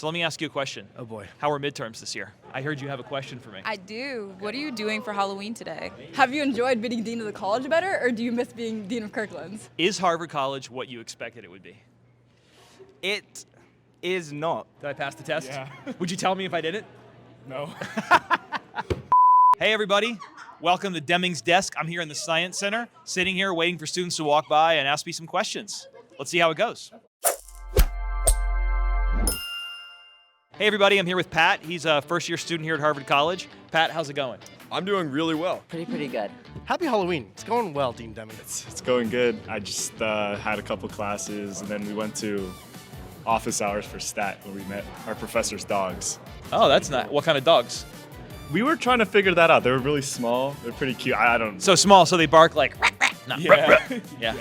So let me ask you a question. Oh boy. How are midterms this year? I heard you have a question for me. I do. What are you doing for Halloween today? Have you enjoyed being dean of the college better, or do you miss being dean of Kirkland's? Is Harvard College what you expected it would be? It is not. Did I pass the test? Yeah. Would you tell me if I didn't? No. Hey everybody, welcome to Deming's Desk. I'm here in the Science Center, sitting here waiting for students to walk by and ask me some questions. Let's see how it goes. Hey everybody, I'm here with Pat. He's a first-year student here at Harvard College. Pat, how's it going? I'm doing really well. Pretty good. Happy Halloween. It's going well, Dean Deming. It's going good. I just had a couple classes, and then we went to office hours for stat where we met our professor's dogs. Oh, that's nice. What kind of dogs? We were trying to figure that out. They were really small. They're pretty cute. I don't. So small, so they bark like not Yeah. Yeah.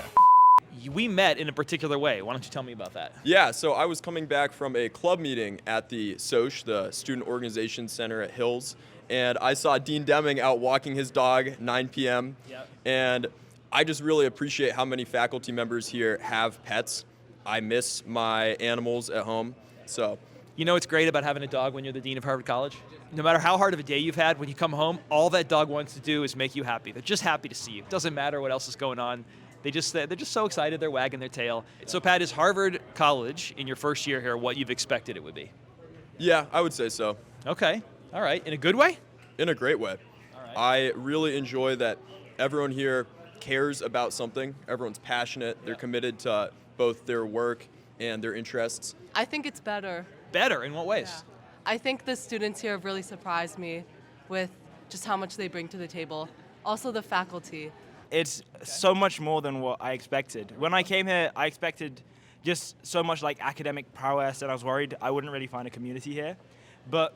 We met in a particular way. Why don't you tell me about that? Yeah, so I was coming back from a club meeting at the SOCH, the Student Organization Center at Hills, and I saw Dean Deming out walking his dog 9 p.m. Yep. And I just really appreciate how many faculty members here have pets. I miss my animals at home, so. You know what's great about having a dog when you're the dean of Harvard College? No matter how hard of a day you've had, when you come home, all that dog wants to do is make you happy. They're just happy to see you. It doesn't matter what else is going on. They're just so excited, they're wagging their tail. So Pat, is Harvard College, in your first year here, what you've expected it would be? Yeah, I would say so. Okay, all right. In a good way? In a great way. All right. I really enjoy that everyone here cares about something. Everyone's passionate. They're committed to both their work and their interests. I think it's better. Better, in what ways? Yeah. I think the students here have really surprised me with just how much they bring to the table. Also the faculty. It's so much more than what I expected. When I came here, I expected just so much like academic prowess, and I was worried I wouldn't really find a community here. But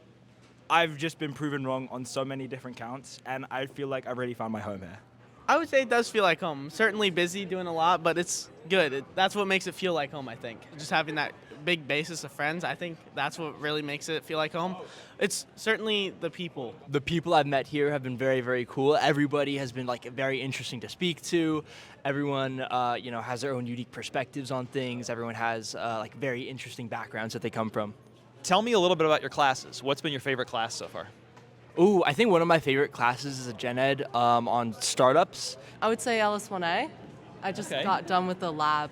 I've just been proven wrong on so many different counts, and I feel like I've really found my home here. I would say it does feel like home. Certainly busy, doing a lot, but it's good. That's what makes it feel like home, I think. Just having that big basis of friends, I think that's what really makes it feel like home. It's certainly the people. The people I've met here have been very, very cool. Everybody has been like very interesting to speak to. Everyone, has their own unique perspectives on things. Everyone has like very interesting backgrounds that they come from. Tell me a little bit about your classes. What's been your favorite class so far? Ooh, I think one of my favorite classes is a gen ed on startups. I would say LS1A. I just Okay. got done with the lab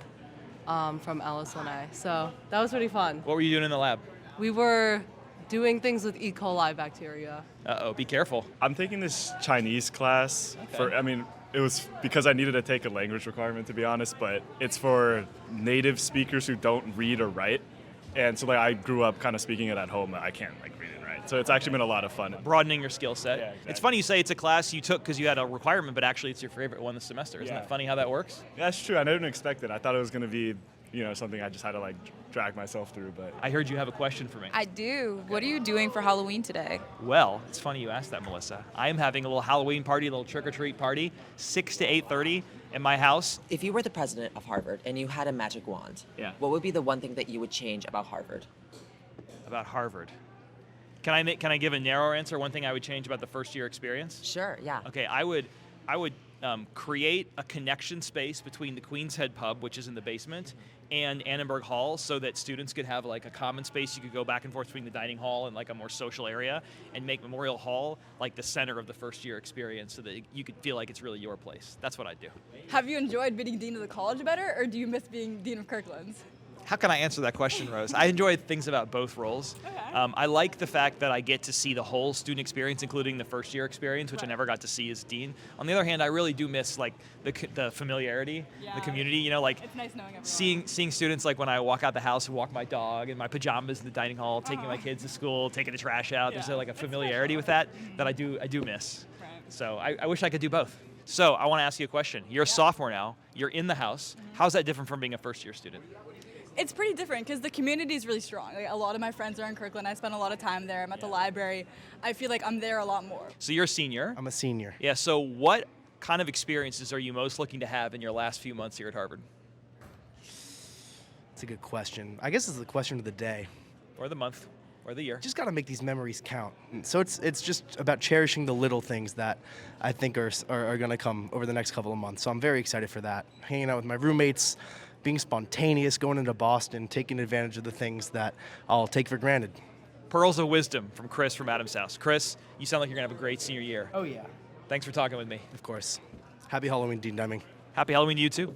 from LS1A, so that was pretty fun. What were you doing in the lab? We were doing things with E. coli bacteria. Uh-oh, be careful. I'm taking this Chinese class it was because I needed to take a language requirement, to be honest, but it's for native speakers who don't read or write. And so I grew up kind of speaking it at home. I can't read and write. So it's actually been a lot of fun. Broadening your skill set. Yeah, exactly. It's funny you say it's a class you took because you had a requirement, but actually it's your favorite one this semester. Isn't Yeah. that funny how that works? That's true. I didn't expect it. I thought it was going to be, something I just had to drag myself through, but. I heard you have a question for me. I do. What are you doing for Halloween today? Well, it's funny you asked that, Melissa. I am having a little Halloween party, a little trick-or-treat party, 6 to 8:30 in my house. If you were the president of Harvard and you had a magic wand, Yeah. what would be the one thing that you would change about Harvard? About Harvard. Can I give a narrower answer? One thing I would change about the first year experience? Sure, yeah. Okay, I would create a connection space between the Queen's Head pub, which is in the basement, and Annenberg Hall, so that students could have like a common space. You could go back and forth between the dining hall and like a more social area, and make Memorial Hall like the center of the first year experience, so that you could feel like it's really your place. That's what I'd do. Have you enjoyed being dean of the college better, or do you miss being dean of Kirkland's? How can I answer that question, Rose? I enjoy things about both roles. Okay. I like the fact that I get to see the whole student experience, including the first year experience, which I never got to see as dean. On the other hand, I really do miss like the familiarity, Yeah. the community. It's nice knowing everyone. Seeing students like when I walk out the house and walk my dog in my pajamas in the dining hall, taking my kids to school, taking the trash out. There's Yeah. like a familiarity with that I do miss. Right. So I wish I could do both. So I want to ask you a question. You're a sophomore now. You're in the house. How's that different from being a first year student? It's pretty different because the community is really strong. Like, a lot of my friends are in Kirkland. I spend a lot of time there. I'm at the library. I feel like I'm there a lot more. So you're a senior. I'm a senior. Yeah, so what kind of experiences are you most looking to have in your last few months here at Harvard? It's a good question. I guess it's the question of the day. Or the month, or the year? Just got to make these memories count. So it's just about cherishing the little things that I think are going to come over the next couple of months. So I'm very excited for that. Hanging out with my roommates, being spontaneous, going into Boston, taking advantage of the things that I'll take for granted. Pearls of wisdom from Chris from Adams House. Chris, you sound like you're going to have a great senior year. Oh, yeah. Thanks for talking with me. Of course. Happy Halloween, Dean Deming. Happy Halloween to you too.